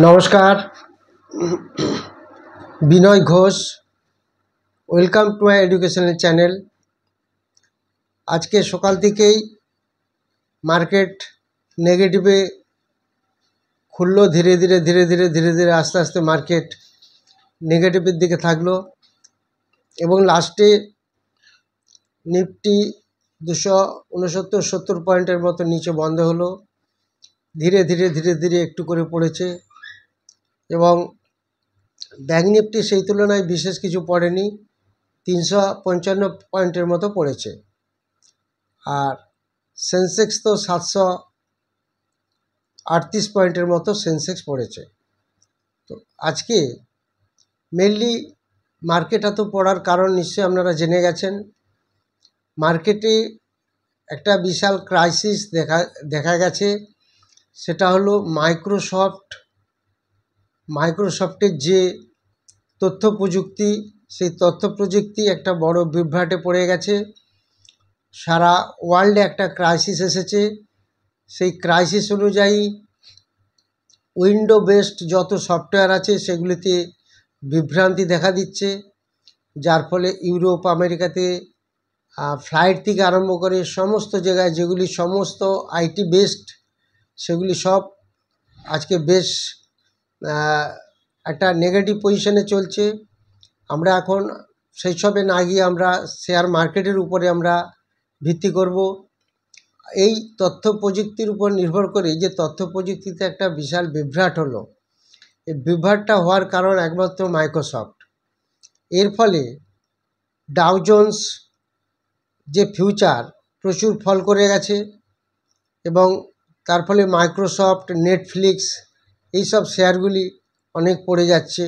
নমস্কার, Binoy Ghosh. Welcome to my educational channel. আজকে সকাল থেকেই মার্কেট নেগেটিভে খুললো, ধীরে ধীরে আস্তে আস্তে মার্কেট নেগেটিভের দিকে থাকলো এবং লাস্টে নিফটি 269-70 পয়েন্টের মতো নিচে বন্ধ হলো। ধীরে ধীরে একটু করে পড়েছে এবং ব্যাঙ্ক নিফটি সেই তুলনায় বিশেষ কিছু পড়েনি, 355 পয়েন্টের মতো পড়েছে। আর সেন্সেক্স তো 738 পয়েন্টের মতো সেন্সেক্স পড়েছে। তো আজকে মেনলি মার্কেট এত পড়ার কারণ নিশ্চয়ই আপনারা জেনে গেছেন। মার্কেটে একটা বিশাল ক্রাইসিস দেখা গেছে, সেটা হলো মাইক্রোসফটের যে তথ্য প্রযুক্তি, সেই তথ্য প্রযুক্তি একটা বড় বিভ্রাটে পড়ে গেছে। সারা ওয়ার্ল্ডে একটা ক্রাইসিস এসেছে। সেই ক্রাইসিস অনুযায়ী উইন্ডো বেসড যত সফটওয়্যার আছে সেগুলিতে বিভ্রান্তি দেখা দিচ্ছে, যার ফলে ইউরোপ আমেরিকাতে ফ্লাইট থেকে আরম্ভ করে সমস্ত জায়গায় যেগুলি সমস্ত আইটি বেসড সেগুলি সব আজকে বেশ একটা নেগেটিভ পজিশনে চলছে। আমরা এখন সেই সবে না গিয়ে আমরা শেয়ার মার্কেটের উপরে আমরা ভিত্তি করব। এই তথ্য প্রযুক্তির উপর নির্ভর করে যে তথ্য প্রযুক্তিতে একটা বিশাল বিভ্রাট হলো, এই বিভ্রাটটা হওয়ার কারণ একমাত্র মাইক্রোসফট। এর ফলে ডাও জোন্স যে ফিউচার প্রচুর ফল করে গেছে এবং তার ফলে মাইক্রোসফট, নেটফ্লিক্স এইসব শেয়ারগুলি অনেক পড়ে যাচ্ছে।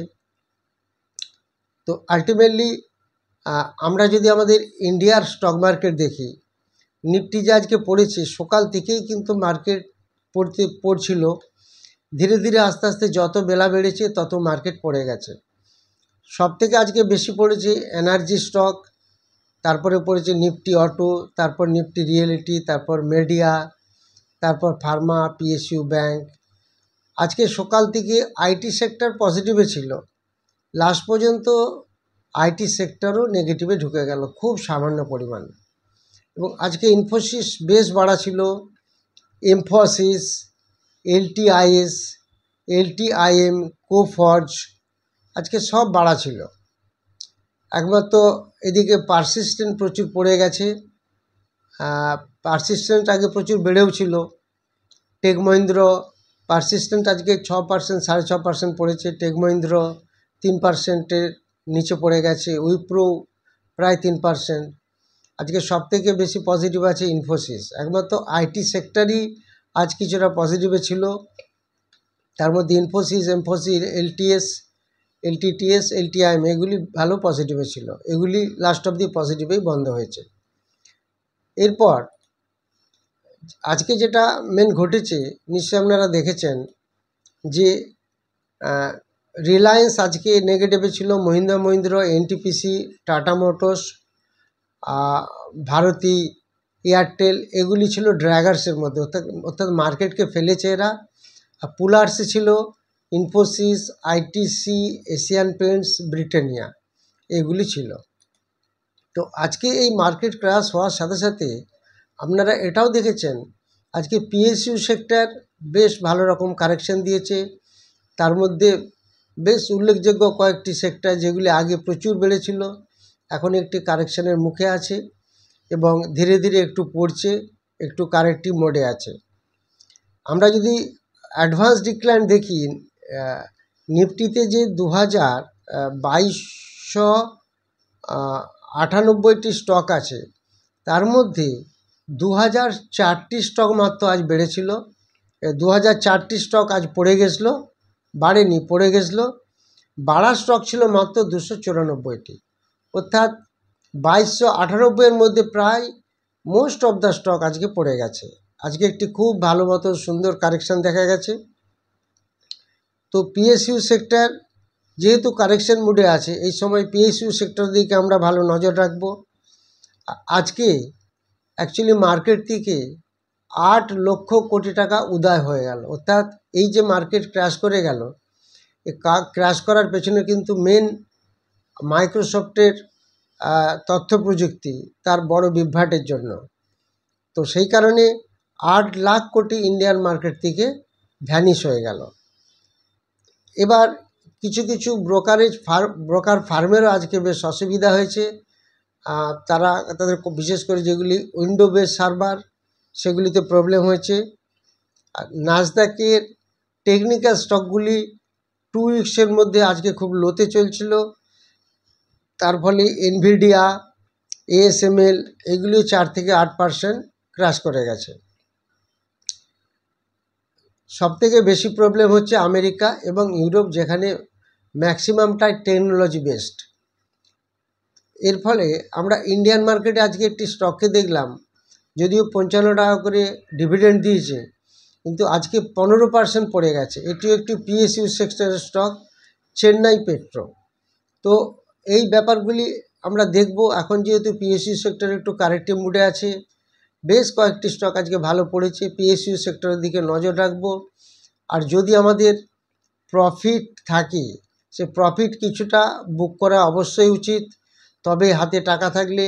তো আলটিমেটলি আমরা যদি আমাদের ইন্ডিয়ার স্টক মার্কেট দেখি, নিফটি যে আজকে পড়েছে, সকাল থেকেই কিন্তু মার্কেট পড়ছিল। ধীরে ধীরে আস্তে আস্তে যত বেলা বেড়েছে তত মার্কেট পড়ে গেছে। সব থেকে আজকে বেশি পড়েছে এনার্জি স্টক, তারপরে পড়েছে নিফটি অটো, তারপর নিফটি রিয়েলিটি, তারপর মিডিয়া, তারপর ফার্মা, পিএসইউ ব্যাংক। আজকে সকাল থেকে আইটি সেক্টর পজিটিভে ছিল, লাস্ট পর্যন্ত আইটি সেক্টরও নেগেটিভে ঢুকে গেল খুব সামান্য পরিমাণ। এবং আজকে ইনফোসিস বেশ বাড়া ছিল, এমফোসিস, এলটিআইএস, এলটিআইএম, কোফর্জ আজকে সব বাড়া ছিল। একমাত্র এদিকে পারসিস্টেন্ট প্রচুর পড়ে গেছে। পারসিস্টেন্ট আগে প্রচুর বেড়েও ছিল। টেক মহিন্দ্র পারসিস্টেন্ট আজকে 6%, 6.5% পড়েছে। টেক মহিন্দ্র 3%-এর নিচে পড়ে গেছে। উইপ্রো প্রায় 3%। আজকে সব থেকে বেশি পজিটিভ আছে ইনফোসিস। একমাত্র আইটি সেক্টরই আজ কিছুটা পজিটিভে ছিল। তার মধ্যে ইনফোসিস, এমফোসিস, এলটিটিএস, এলটিআইএম এগুলি ভালো পজিটিভে ছিল। এগুলি লাস্ট অব দি পজিটিভেই বন্ধ হয়েছে। এরপর আজকে যেটা মেন ঘটেছে নিশ্চয়ই আপনারা দেখেছেন যে রিলায়েন্স আজকে নেগেটিভে ছিল, Mahindra, NTPC, Tata Motors, Bharti Airtel এগুলি ছিল ড্র্যাগার্সের মধ্যে, অর্থাৎ মার্কেটকে ফেলেছে এরা। পুলার্সে ছিল Infosys, ITC, Asian paints, Britannia এগুলি ছিল। তো আজকে এই মার্কেট ক্র্যাশ হওয়ার সাথে সাথে আপনারা এটাও দেখেছেন আজকে পিএসইউ সেক্টর বেশ ভালো রকম কারেকশন দিয়েছে। তার মধ্যে বেশ উল্লেখযোগ্য কয়েকটি সেক্টর যেগুলি আগে প্রচুর বেড়েছিল এখন একটি কারেকশনের মুখে আছে এবং ধীরে ধীরে একটু পড়ছে, একটু কারেক্টিভ মোডে আছে। আমরা যদি অ্যাডভান্স ডিক্লাইন দেখি, নিফটিতে যে 2298টি স্টক আছে, তার মধ্যে 2004টি স্টক মাত্র আজ বেড়েছিল। 2004টি স্টক আজ পড়ে গেছিলো, বাড়েনি, পড়ে গেছিলো। বাড়ার স্টক ছিল মাত্র 294টি, অর্থাৎ 2298-এর মধ্যে প্রায় মোস্ট অফ দ্য স্টক আজকে পড়ে গেছে। আজকে একটি খুব ভালো মতো সুন্দর কারেকশন দেখা গেছে। তো পিএসইউ সেক্টর যেহেতু কারেকশন মুডে আছে, এই সময় পিএসইউ সেক্টর দিকে আমরা ভালো নজর রাখব। আজকে অ্যাকচুয়ালি মার্কেট থেকে 8 লক্ষ কোটি টাকা উদয় হয়ে গেল, অর্থাৎ এই যে মার্কেট ক্র্যাশ করে গেল ক্র্যাশ করার পেছনে কিন্তু মেন মাইক্রোসফটের তথ্য প্রযুক্তি তার বড় বিভ্রাটের জন্য। তো সেই কারণে 8 লাখ কোটি ইন্ডিয়ান মার্কেট থেকে ভ্যানিশ হয়ে গেল। এবার কিছু কিছু ব্রোকার ফার্মেরও আজকে বেশ অসুবিধা হয়েছে। তাদের বিশেষ করে যেগুলি উইন্ডো বেস সার্ভার সেগুলিতে প্রবলেম হয়েছে। নাসডাকের টেকনিক্যাল স্টকগুলি 2 উইকসের মধ্যে আজকে খুব লোতে চলছিল, তার ফলে এনভিডিয়া, ASML এগুলি 4 থেকে 8% ক্র্যাশ করে গেছে। সবথেকে বেশি প্রবলেম হচ্ছে আমেরিকা এবং ইউরোপ, যেখানে ম্যাক্সিমামটাই টেকনোলজি বেসড। এর ফলে আমরা ইন্ডিয়ান মার্কেটে আজকে একটি স্টককে দেখলাম, যদিও 55 টাকা করে ডিভিডেন্ড দিয়েছে, কিন্তু আজকে 15% পড়ে গেছে। এটিও একটি PSU সেক্টরের স্টক, চেন্নাই পেট্রো। তো এই ব্যাপারগুলি আমরা দেখব। এখন যেহেতু PSU সেক্টর একটু কারেক্টিভ মুডে আছে, বেশ কয়েকটি স্টক আজকে ভালো পড়েছে, PSU সেক্টরের দিকে নজর রাখব। আর যদি আমাদের প্রফিট থাকে, সে প্রফিট কিছুটা বুক করা অবশ্যই উচিত, তবে হাতে টাকা থাকলে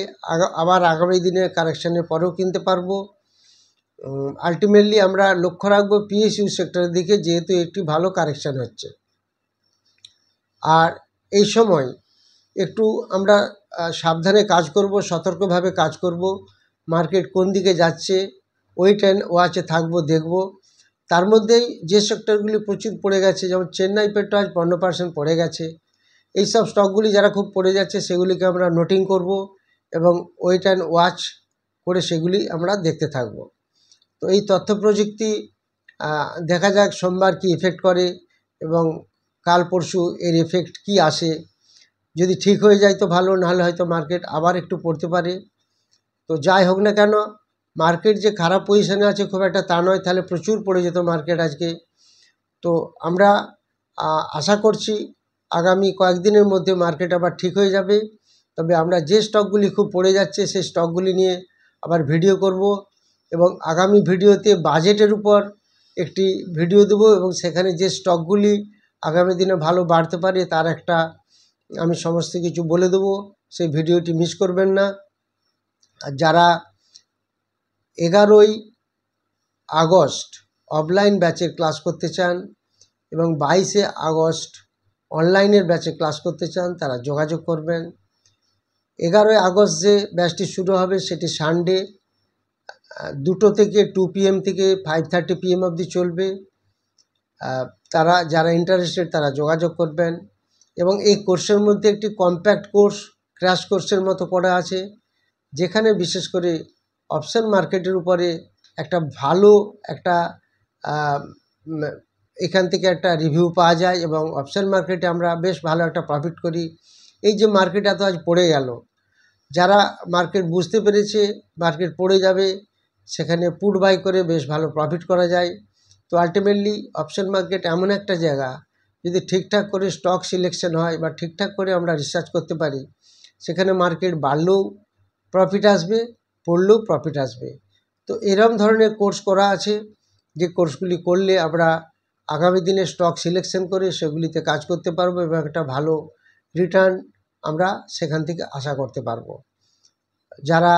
আবার আগামী দিনের কারেকশানের পরেও কিনতে পারবো। আলটিমেটলি আমরা লক্ষ্য রাখবো PSU সেক্টরের দিকে, যেহেতু একটি ভালো কারেকশান হচ্ছে। আর এই সময় একটু আমরা সাবধানে কাজ করব, সতর্কভাবে কাজ করব। মার্কেট কোন দিকে যাচ্ছে ওয়েট অ্যান্ড ওয়াচে থাকবো, দেখব। তার মধ্যেই যে সেক্টরগুলি প্রচুর পড়ে গেছে, যেমন চেন্নাই পেট্রো আজ 15% পড়ে গেছে, এই সব স্টকগুলি যারা খুব পড়ে যাচ্ছে সেগুলিকে আমরা নোটিং করব এবং ওয়েট অ্যান্ড ওয়াচ করে সেগুলি আমরা দেখতে থাকব। তো এই তথ্য প্রযুক্তি দেখা যাক সোমবার কি এফেক্ট করে এবং কাল পরশু এর এফেক্ট কি আসে। যদি ঠিক হয়ে যায় তো ভালো, নাহলে হয়তো মার্কেট আবার একটু পড়তে পারে। তো যাই হোক না কেন, মার্কেট যে খারাপ পজিশানে আছে খুব একটা তা নয়, তাহলে প্রচুর পড়ে যেত মার্কেট আজকে। তো আমরা আশা করছি আগামী কয়েকদিনের মধ্যে মার্কেট আবার ঠিক হয়ে যাবে। তবে আমরা যে স্টকগুলি খুব পড়ে যাচ্ছে সেই স্টকগুলি নিয়ে আবার ভিডিও করব এবং আগামী ভিডিওতে বাজেটের উপর একটি ভিডিও দেবো এবং সেখানে যে স্টকগুলি আগামী দিনে ভালো বাড়তে পারে তার একটা আমি সমস্ত কিছু বলে দেবো। সেই ভিডিওটি মিস করবেন না। আর যারা 11ই আগস্ট অফলাইন ব্যাচের ক্লাস করতে চান এবং 22শে আগস্ট অনলাইনের ব্যাচে ক্লাস করতে চান, তারা যোগাযোগ করবেন। 11ই আগস্ট যে ব্যাচটি শুরু হবে সেটি সানডে 2 থেকে 2 PM থেকে 5:30 PM অবধি চলবে। যারা ইন্টারেস্টেড তারা যোগাযোগ করবেন। এবং এই কোর্সের মধ্যে একটি কম্প্যাক্ট কোর্স, ক্র্যাশ কোর্সের মতো করা আছে, যেখানে বিশেষ করে অপশন মার্কেটের উপরে একটা ভালো একটা এখান থেকে একটা রিভিউ পাওয়া যায় এবং অপশন মার্কেটে আমরা বেশ ভালো একটা প্রফিট করি। এই যে মার্কেট এত আজ পড়ে গেল, যারা মার্কেট বুঝতে পেরেছে মার্কেট পড়ে যাবে, সেখানে পুট বাই করে বেশ ভালো প্রফিট করা যায়। তো আলটিমেটলি অপশন মার্কেট এমন একটা জায়গা, যদি ঠিকঠাক করে স্টক সিলেকশন হয় বা ঠিকঠাক করে আমরা রিসার্চ করতে পারি, সেখানে মার্কেট বাড়লেও প্রফিট আসবে, পড়লেও প্রফিট আসবে। তো এরকম ধরনের কোর্স করা আছে, যে কোর্সগুলি করলে আমরা আগামী দিনে স্টক সিলেকশন করে সেগুলিতে কাজ করতে পারবো এবং একটা ভালো রিটার্ন আমরা সেখান থেকে আশা করতে পারবো। যারা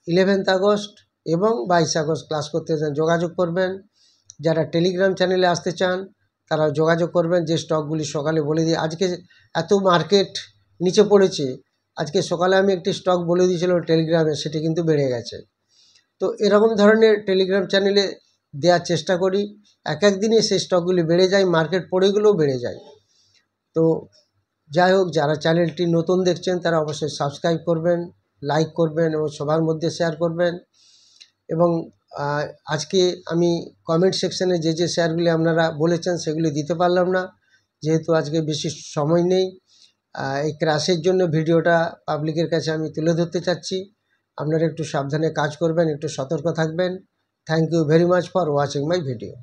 11th আগস্ট এবং 22 আগস্ট ক্লাস করতে চান যোগাযোগ করবেন। যারা টেলিগ্রাম চ্যানেলে আসতে চান তারা যোগাযোগ করবেন। যে স্টকগুলি সকালে বলে দিই, আজকে এত মার্কেট নিচে পড়েছে, আজকে সকালে আমি একটি স্টক বলে দিয়েছিলাম টেলিগ্রামে, সেটি কিন্তু বেড়ে গেছে। তো এরকম ধরনের টেলিগ্রাম চ্যানেলে দেওয়ার চেষ্টা করি, এক দিনে সেই স্টকগুলি বেড়ে যায়, মার্কেট পড়ে গেলেও বেড়ে যায়। তো যাই হোক, যারা চ্যানেলটি নতুন দেখছেন তারা অবশ্যই সাবস্ক্রাইব করবেন, লাইক করবেন এবং সবার মধ্যে শেয়ার করবেন। এবং আজকে আমি কমেন্ট সেকশানে যে শেয়ারগুলি আপনারা বলেছেন সেগুলি দিতে পারলাম না, যেহেতু আজকে বেশি সময় নেই। এই ক্র্যাশের জন্য ভিডিওটা পাবলিকের কাছে আমি তুলে ধরতে চাচ্ছি। আপনারা একটু সাবধানে কাজ করবেন, একটু সতর্ক থাকবেন। Thank you very much for watching my video.